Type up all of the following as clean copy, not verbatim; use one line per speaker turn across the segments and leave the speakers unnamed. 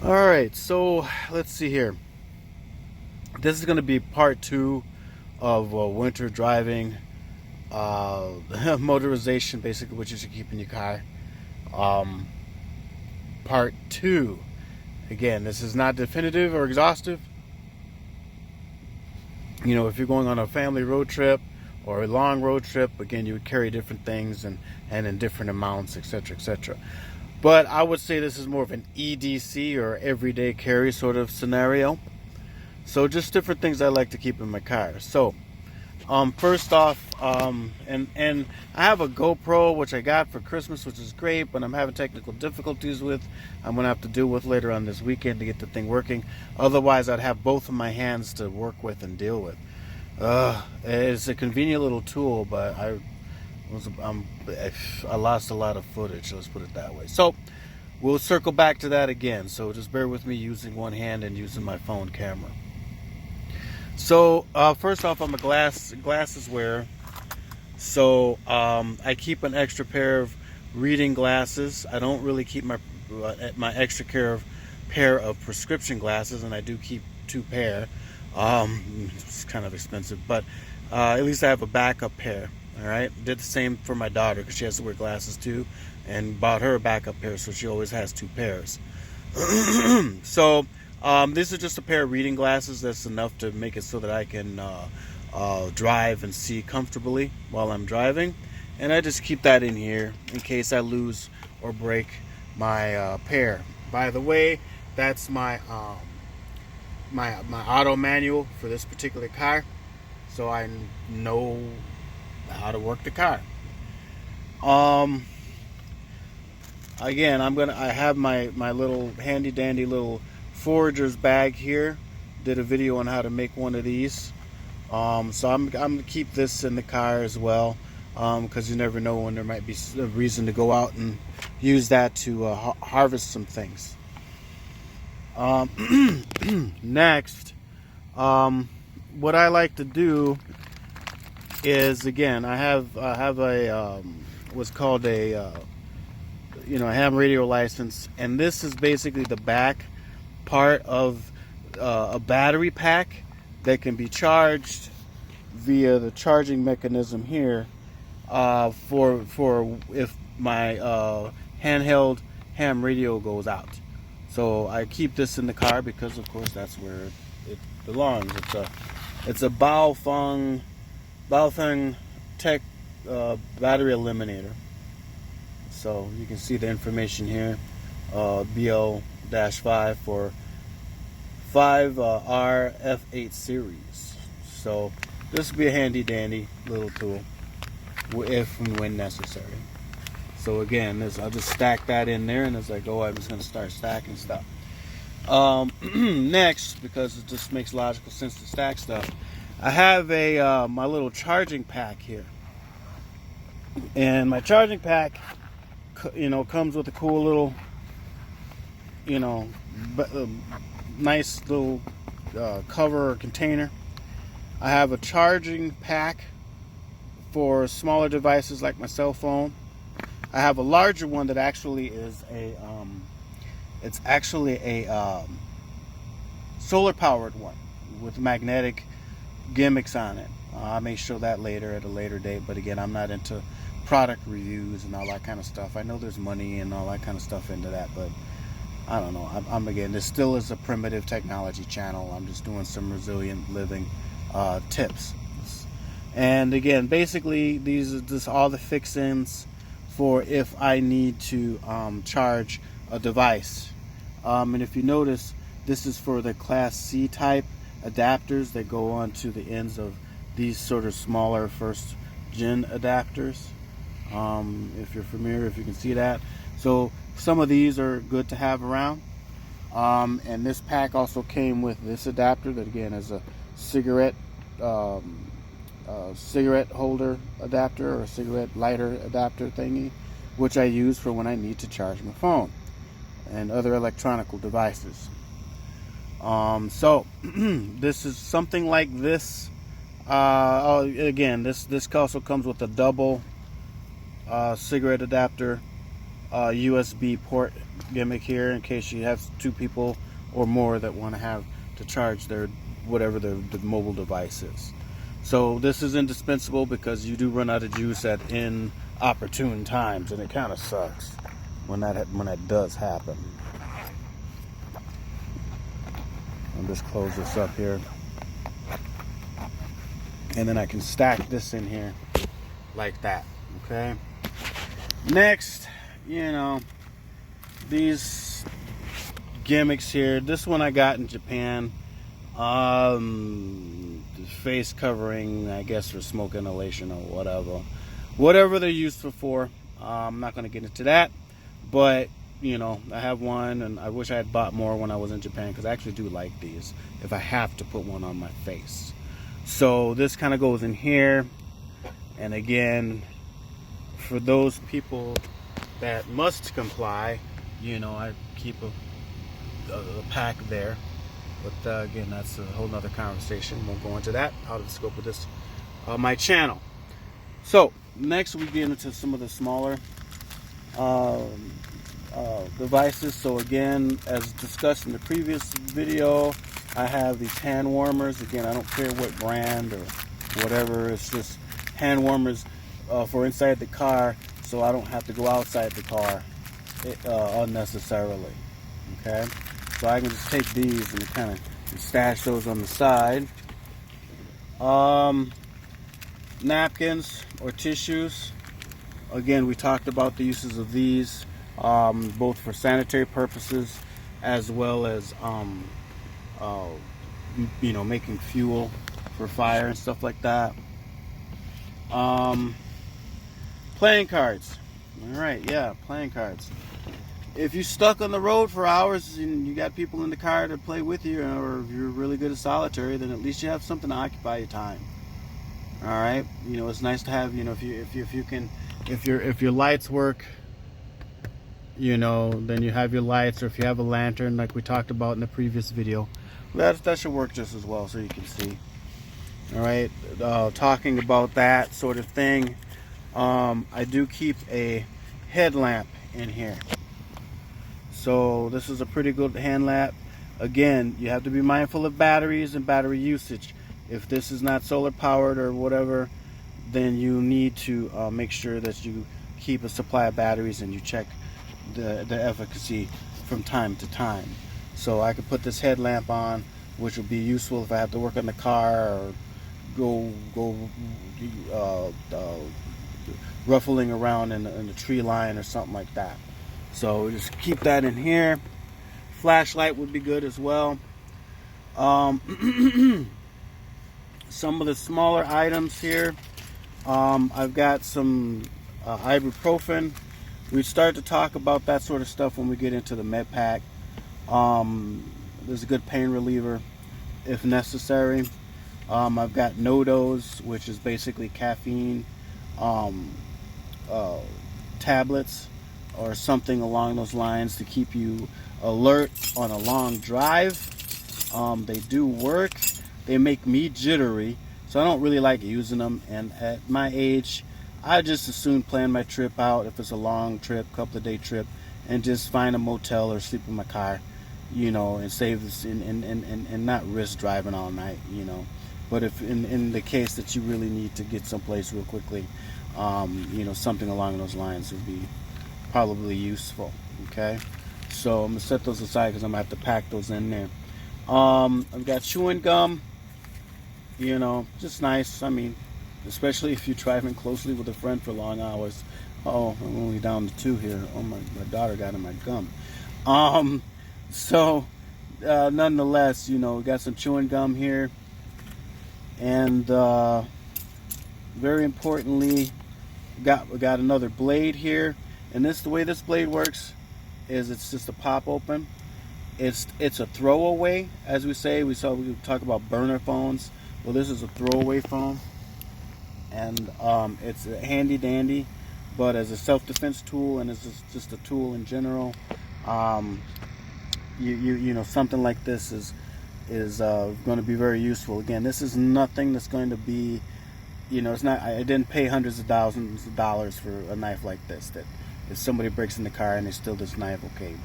All right, so let's see here. This is going to be part two of winter driving, motorization, basically what you should keep in your car. Um, part two. Again, this is not definitive or exhaustive. You know, if you're going on a family road trip or a long road trip, again, you would carry different things and in different amounts, etc., etc. But I would say this is more of an EDC or everyday carry sort of scenario. So just different things I like to keep in my car. So first off, and I have a GoPro which I got for Christmas, which is great, but I'm having technical difficulties with. I'm gonna have to deal with later on this weekend to get the thing working. Otherwise, I'd have both of my hands to work with and deal with. It's a convenient little tool, but I lost a lot of footage. Let's put it that way. So we'll circle back to that again. So just bear with me using one hand and using my phone camera. So first off, I'm a glasses wearer, so I keep an extra pair of reading glasses. I don't really keep my extra pair of prescription glasses, and I do keep two pair. It's kind of expensive, but at least I have a backup pair. All right, did the same for my daughter because she has to wear glasses too, and bought her a backup pair, so she always has two pairs. So this is just a pair of reading glasses. That's enough to make it so that I can drive and see comfortably while I'm driving. And I just keep that in here in case I lose or break my pair. By the way, that's my my auto manual for this particular car, so I know how to work the car. Again, I have my little handy dandy little forager's bag here. Did a video on how to make one of these. So I'm gonna keep this in the car as well, because you never know when there might be a reason to go out and use that to harvest some things. Next, what I like to do is, again, I have a what's called a a ham radio license, and this is basically the back part of a battery pack that can be charged via the charging mechanism here for if my handheld ham radio goes out. So I keep this in the car because, of course, that's where it belongs. It's a Baofeng Tech battery eliminator. So you can see the information here, BL-5 for 5RF8 series. So this will be a handy dandy little tool if and when necessary. So again, I'll just stack that in there, and as I go, I'm just going to start stacking stuff. Next, because it just makes logical sense to stack stuff, I have my little charging pack here, and my charging pack, comes with a cool little, nice little cover or container. I have a charging pack for smaller devices like my cell phone. I have a larger one that actually is it's actually a solar powered one with magnetic gimmicks on it. I may show that later at a later date, but again, I'm not into product reviews and all that kind of stuff. I know there's money and all that kind of stuff into that, but I don't know. Again, this still is a primitive technology channel. I'm just doing some resilient living tips. And again, basically, these are just all the fix-ins for if I need to charge a device. And if you notice, this is for the Class C type adapters that go on to the ends of these sort of smaller first gen adapters. If you're familiar, if you can see that. So some of these are good to have around. And this pack also came with this adapter that, again, is a cigarette holder adapter, or a cigarette lighter adapter thingy, which I use for when I need to charge my phone and other electronic devices. So this is something like this. Again, this also comes with a double cigarette adapter USB port gimmick here in case you have two people or more that want to have to charge their whatever the mobile device is. So this is indispensable because you do run out of juice at inopportune times, and it kind of sucks when that does happen. I'll just close this up here, and then I can stack this in here like that. Okay. Next, these gimmicks here. This one I got in Japan. Face covering, I guess, for smoke inhalation or whatever they're used for. I'm not going to get into that, but I have one, and I wish I had bought more when I was in Japan because I actually do like these if I have to put one on my face. So this kind of goes in here, and again, for those people that must comply, I keep a pack there. But again, that's a whole nother conversation. Won't go into that out of the scope of this my channel. So next we get into some of the smaller devices. So again, as discussed in the previous video, I have these hand warmers. Again, I don't care what brand or whatever. It's just hand warmers for inside the car, so I don't have to go outside the car unnecessarily. Okay. So I can just take these and kind of stash those on the side. Napkins or tissues. Again, we talked about the uses of these, both for sanitary purposes as well as making fuel for fire and stuff like that. Playing cards. All right, yeah, playing cards. If you're stuck on the road for hours and you got people in the car to play with you, or if you're really good at solitary, then at least you have something to occupy your time. All right, it's nice to have, if your lights work, then you have your lights, or if you have a lantern like we talked about in the previous video, that should work just as well, so you can see. All right, talking about that sort of thing, I do keep a headlamp in here. So this is a pretty good hand lamp. Again, you have to be mindful of batteries and battery usage. If this is not solar powered or whatever, then you need to make sure that you keep a supply of batteries and you check the efficacy from time to time. So I could put this headlamp on, which will be useful if I have to work on the car or go ruffling around in the tree line or something like that. So just keep that in here. Flashlight would be good as well. Some of the smaller items here. I've got some ibuprofen. We start to talk about that sort of stuff when we get into the med pack. There's a good pain reliever if necessary. I've got NoDoz, which is basically caffeine tablets or something along those lines to keep you alert on a long drive. They do work. They make me jittery, so I don't really like using them. And at my age, I just as soon plan my trip out if it's a long trip, couple of day trip, and just find a motel or sleep in my car, and save this and not risk driving all night, But if in the case that you really need to get someplace real quickly, something along those lines would be probably useful. Okay, so I'm gonna set those aside because I'm gonna have to pack those in there. I've got chewing gum, just nice. I mean, especially if you're driving closely with a friend for long hours. Oh, I'm only down to 2 here. Oh, my daughter got in my gum. Nonetheless, we got some chewing gum here, and very importantly, we got another blade here. And the way this blade works is it's just a pop open. It's a throwaway, as we say. We talk about burner phones. Well, this is a throwaway phone, and it's handy dandy. But as a self-defense tool and as just a tool in general, something like this is going to be very useful. Again, this is nothing that's going to be, it's not. I didn't pay hundreds of thousands of dollars for a knife like this. That if somebody breaks in the car and they steal this knife, okay,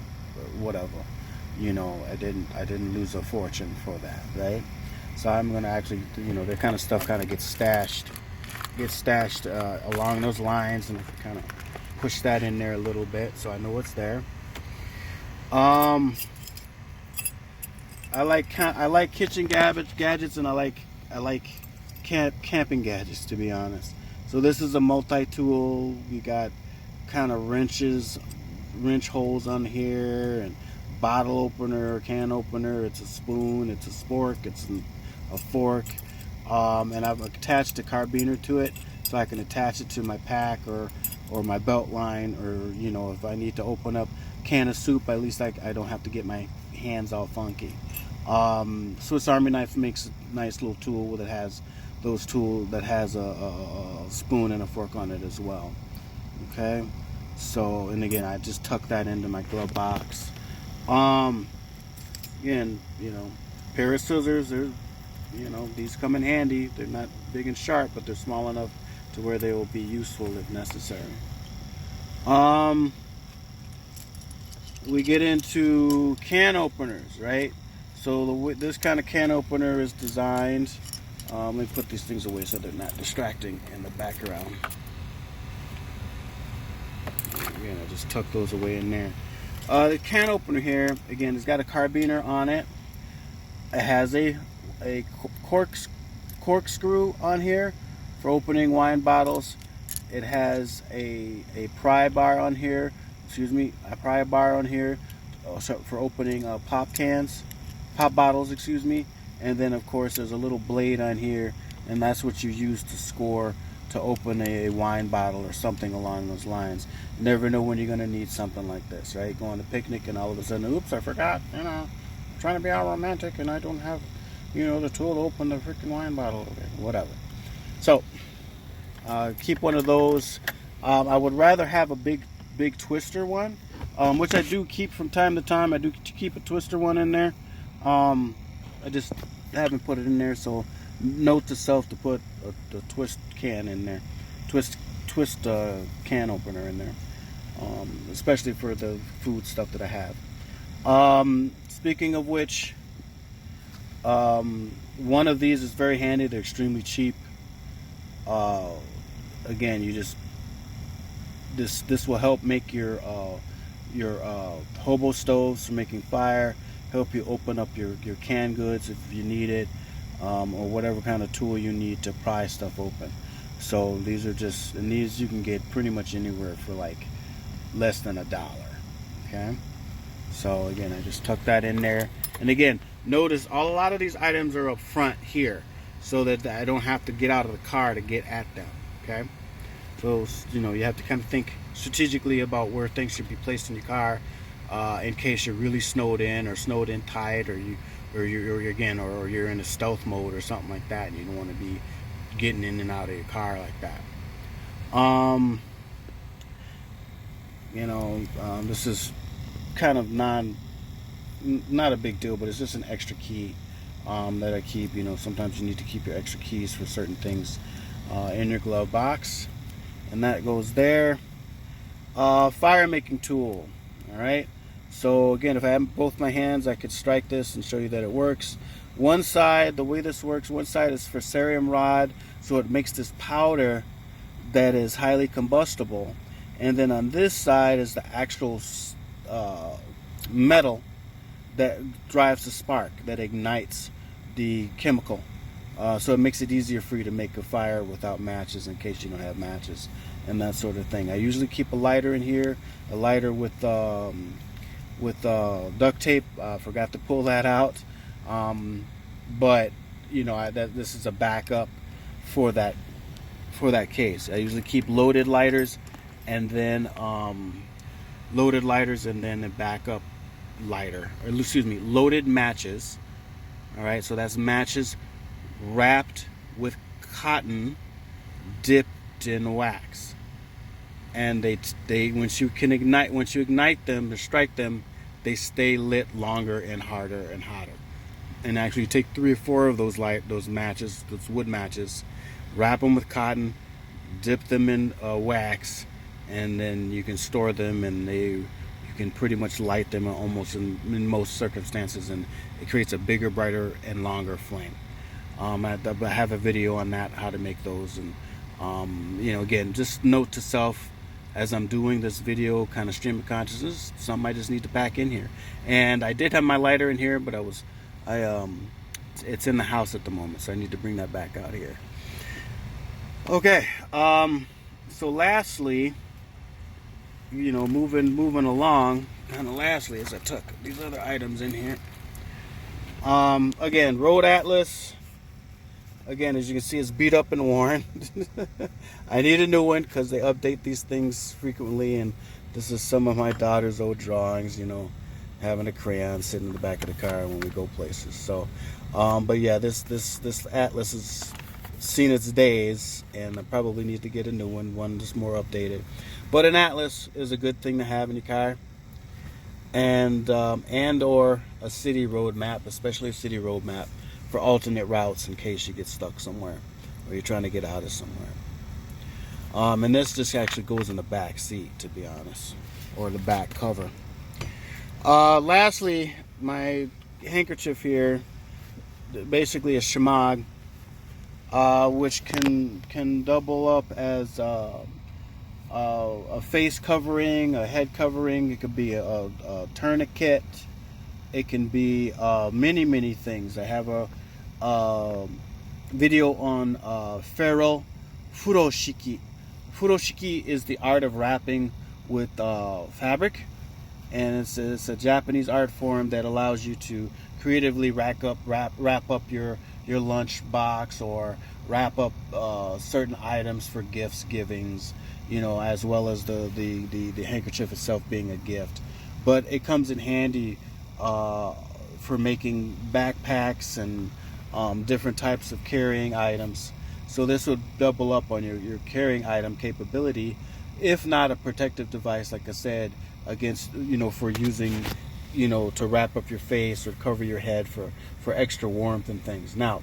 whatever. You know, I didn't lose a fortune for that, right? So I'm gonna actually, you know, that kind of stuff kind of gets stashed along those lines, and I can kind of push that in there a little bit so I know what's there. I like kitchen gadgets, and I like camping gadgets, to be honest. So this is a multi-tool. You got kind of wrench holes on here, and bottle opener, can opener. It's a spoon, it's a spork, it's a fork, and I've attached a carabiner to it so I can attach it to my pack or my belt line, or, you know, if I need to open up a can of soup, at least I don't have to get my hands all funky. Swiss Army knife makes a nice little tool that has a spoon and a fork on it as well. Okay, so, and again, I just tuck that into my glove box. Again, you know, pair of scissors. They're, you know, these come in handy. They're not big and sharp, but they're small enough to where they will be useful if necessary. We get into can openers, right? So this kind of can opener is designed. Let me put these things away so they're not distracting in the background. Again, I just tuck those away in there. The can opener here, again, it's got a carabiner on it. It has a corkscrew on here for opening wine bottles. It has a pry bar on here. A pry bar on here for opening pop bottles. And then, of course, there's a little blade on here, and that's what you use to score to open a wine bottle or something along those lines. You never know when you're going to need something like this, right? Go on a picnic and all of a sudden, oops, I forgot, you know, I'm trying to be all romantic and I don't have, you know, the tool to open the freaking wine bottle. Okay, whatever. So, keep one of those. I would rather have a big twister one, which I do keep from time to time. I do keep a twister one in there. I just haven't put it in there, so note to self to put the twist can in there, twist can opener in there, especially for the food stuff that I have. Speaking of which, one of these is very handy. They're extremely cheap. Again, you just this will help make your hobo stoves for making fire. Help you open up your canned goods if you need it, or whatever kind of tool you need to pry stuff open. So these are just, and these you can get pretty much anywhere for like less than $1. Okay, so again, I just tuck that in there, and again, notice a lot of these items are up front here, so that I don't have to get out of the car to get at them. Okay, so, you know, you have to kind of think strategically about where things should be placed in your car, in case you're really snowed in tight, or you're in a stealth mode or something like that, and you don't want to be getting in and out of your car like that. This is kind of not a big deal, but it's just an extra key that I keep. You know, sometimes you need to keep your extra keys for certain things in your glove box, and that goes there. Fire making tool. All right. So again, if I have both my hands, I could strike this and show you that it works. One side, the way this works, one side is for cerium rod, so it makes this powder that is highly combustible. And then on this side is the actual metal that drives the spark, that ignites the chemical. So it makes it easier for you to make a fire without matches, in case you don't have matches and that sort of thing. I usually keep a lighter in here, a lighter with duct tape. Forgot to pull that out, but you know, this is a backup for that case. I usually keep loaded lighters, and then a backup lighter, or excuse me, loaded matches. All right, so that's matches wrapped with cotton dipped in wax, and they once you ignite them or strike them, they stay lit longer and harder and hotter. And actually, you take 3 or 4 of those matches, those wood matches, wrap them with cotton, dip them in wax, and then you can store them, and you can pretty much light them almost in most circumstances, and it creates a bigger, brighter, and longer flame. I have a video on that, how to make those. And again, just note to self, as I'm doing this video, kind of stream of consciousness, something I just need to pack in here. And I did have my lighter in here, but it's in the house at the moment, so I need to bring that back out here. Okay, so lastly, moving along, kind of lastly, as I tuck these other items in here. Again, Road Atlas. Again, as you can see, it's beat up and worn. I need a new one because they update these things frequently, and this is some of my daughter's old drawings, having a crayon sitting in the back of the car when we go places. So, but yeah, this Atlas has seen its days, and I probably need to get a new one that's more updated. But an Atlas is a good thing to have in your car, and or a city road map, especially a city road map, for alternate routes in case you get stuck somewhere or you're trying to get out of somewhere. And this just actually goes in the back seat, to be honest, or the back cover. Lastly, my handkerchief here, basically a shemagh, which can double up as a face covering, a head covering. It could be a tourniquet. It can be many things. I have a video on ferro furoshiki. Furoshiki is the art of wrapping with fabric, and it's a Japanese art form that allows you to creatively wrap up your lunch box, or wrap up certain items for gifts givings, as well as the handkerchief itself being a gift. But it comes in handy for making backpacks and different types of carrying items. So this would double up on your carrying item capability, if not a protective device, like I said, against, for using, to wrap up your face or cover your head for extra warmth and things. Now,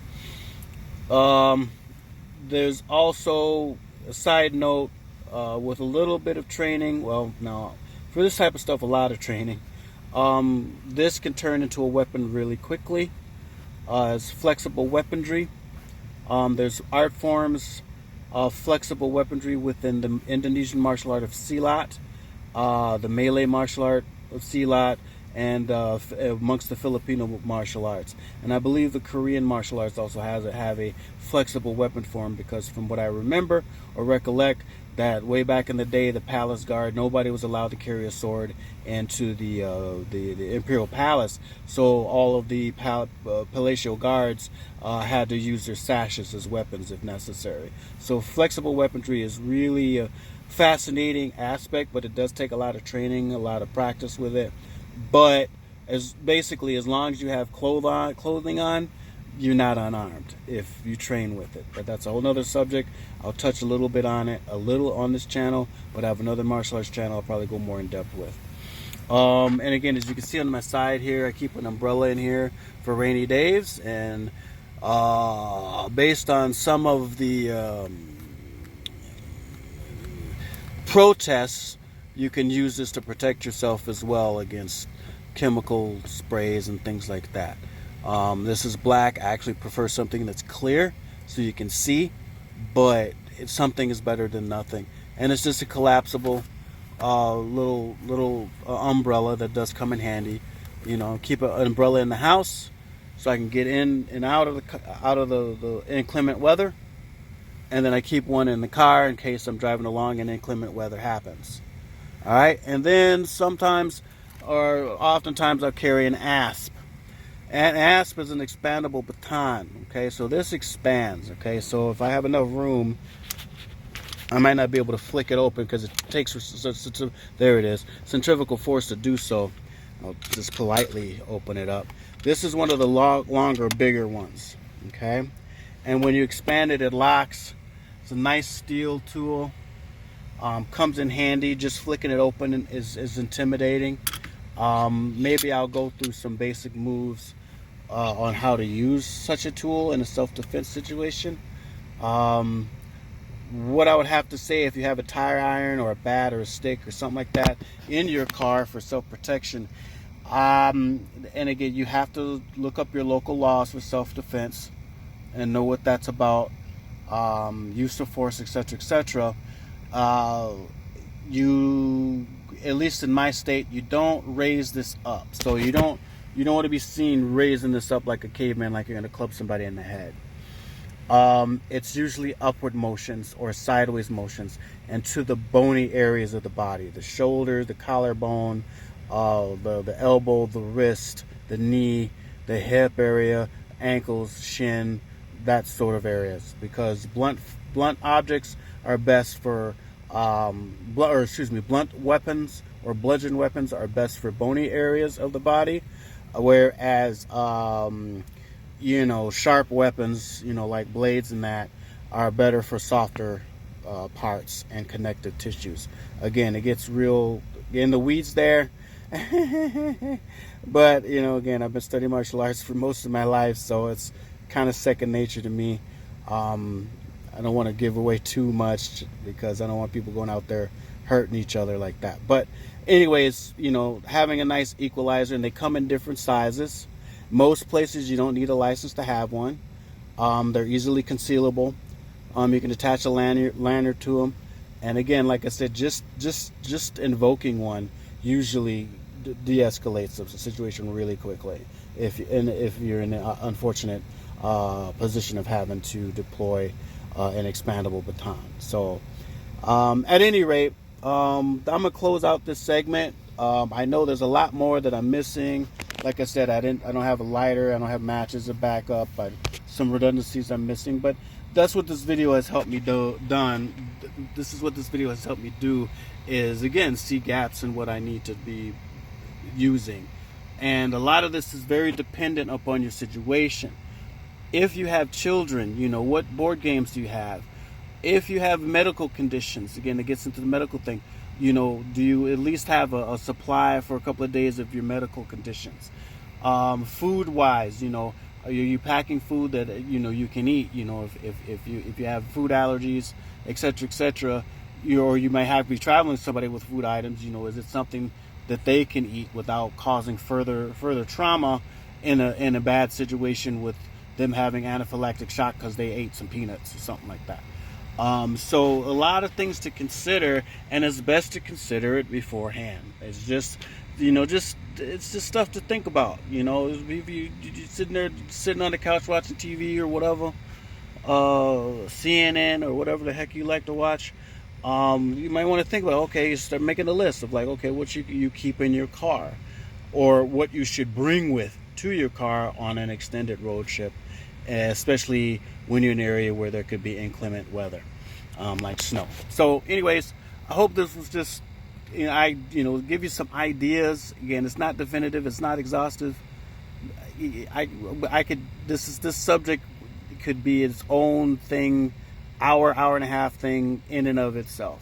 there's also a side note, with a little bit of training. Well, now, for this type of stuff, a lot of training. This can turn into a weapon really quickly. It's flexible weaponry. There's art forms of flexible weaponry within the Indonesian martial art of silat, the Malay martial art of silat, and amongst the Filipino martial arts. And I believe the Korean martial arts also have a flexible weapon form, because from what I remember or recollect, that way back in the day, the palace guard, nobody was allowed to carry a sword into the imperial palace. So all of the palatial guards had to use their sashes as weapons if necessary. So flexible weaponry is really a fascinating aspect, but it does take a lot of training, a lot of practice with it. But as long as you have clothing on, you're not unarmed if you train with it. But that's a whole nother subject. I'll touch a little bit on it, a little on this channel, but I have another martial arts channel I'll probably go more in depth with. And again, as you can see on my side here, I keep an umbrella in here for rainy days, and based on some of the protests, you can use this to protect yourself as well against chemical sprays and things like that. This is black. I actually prefer something that's clear so you can see, but something is better than nothing. And it's just a collapsible little umbrella that does come in handy. Keep an umbrella in the house so I can get in and out of the inclement weather, and then I keep one in the car in case I'm driving along and inclement weather happens. All right, and then sometimes, or oftentimes, I'll carry an asp. An asp is an expandable baton. Okay, so this expands. Okay, so if I have enough room, I might not be able to flick it open because it takes, there it is, centrifugal force to do so. I'll just politely open it up. This is one of the longer, bigger ones. Okay, and when you expand it, it locks. It's a nice steel tool. Comes in handy. Just flicking it open is intimidating. Maybe I'll go through some basic moves on how to use such a tool in a self-defense situation. what I would have to say, if you have a tire iron or a bat or a stick or something like that in your car for self-protection, and again, you have to look up your local laws for self-defense and know what that's about, use of force, etc., etc. You, at least in my state, you don't raise this up. So you don't want to be seen raising this up like a caveman, like you're going to club somebody in the head. It's usually upward motions or sideways motions and to the bony areas of the body, the shoulder, the collarbone, the elbow, the wrist, the knee, the hip area, ankles, shin, that sort of areas, because blunt objects are best for blunt weapons or bludgeon weapons are best for bony areas of the body, whereas sharp weapons, like blades and that, are better for softer parts and connective tissues. Again, it gets real in the weeds there. But again, I've been studying martial arts for most of my life, so it's kind of second nature to me. I don't want to give away too much because I don't want people going out there hurting each other like that. But anyways, having a nice equalizer, and they come in different sizes. Most places you don't need a license to have one. They're easily concealable. You can attach a lanyard to them, and again, like I said, just invoking one usually de-escalates the situation really quickly. If you're in an unfortunate position of having to deploy an expandable baton. So, at any rate, I'm gonna close out this segment. I know there's a lot more that I'm missing. Like I said, I don't have a lighter, I don't have matches to back up, some redundancies I'm missing, but that's what this video has helped me This is what this video has helped me do, is again, see gaps in what I need to be using. And a lot of this is very dependent upon your situation. If you have children, what board games do you have? If you have medical conditions, again, it gets into the medical thing, do you at least have a supply for a couple of days of your medical conditions? Food wise, are you packing food that you can eat? If you have food allergies, etc., or you might have to be traveling with somebody with food items. Is it something that they can eat without causing further trauma in a bad situation with them having anaphylactic shock because they ate some peanuts or something like that? So a lot of things to consider, and it's best to consider it beforehand. It's just, it's just stuff to think about. If you're sitting on the couch watching TV or whatever, CNN or whatever the heck you like to watch, you might want to think about, okay, start making a list of like, okay, what you keep in your car, or what you should bring with to your car on an extended road trip, especially when you're in an area where there could be inclement weather, like snow. So anyways, I hope this was just, give you some ideas. Again, it's not definitive, it's not exhaustive. This subject could be its own thing, hour and a half thing in and of itself.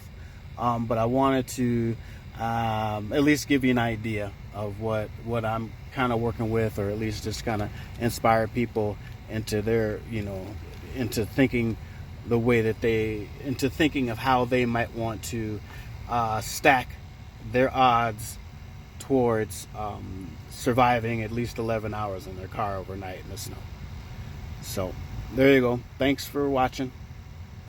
But I wanted to at least give you an idea of what I'm kind of working with, or at least just kind of inspire people into their, into thinking the way that into thinking of how they might want to stack their odds towards surviving at least 11 hours in their car overnight in the snow. So there you go. Thanks for watching.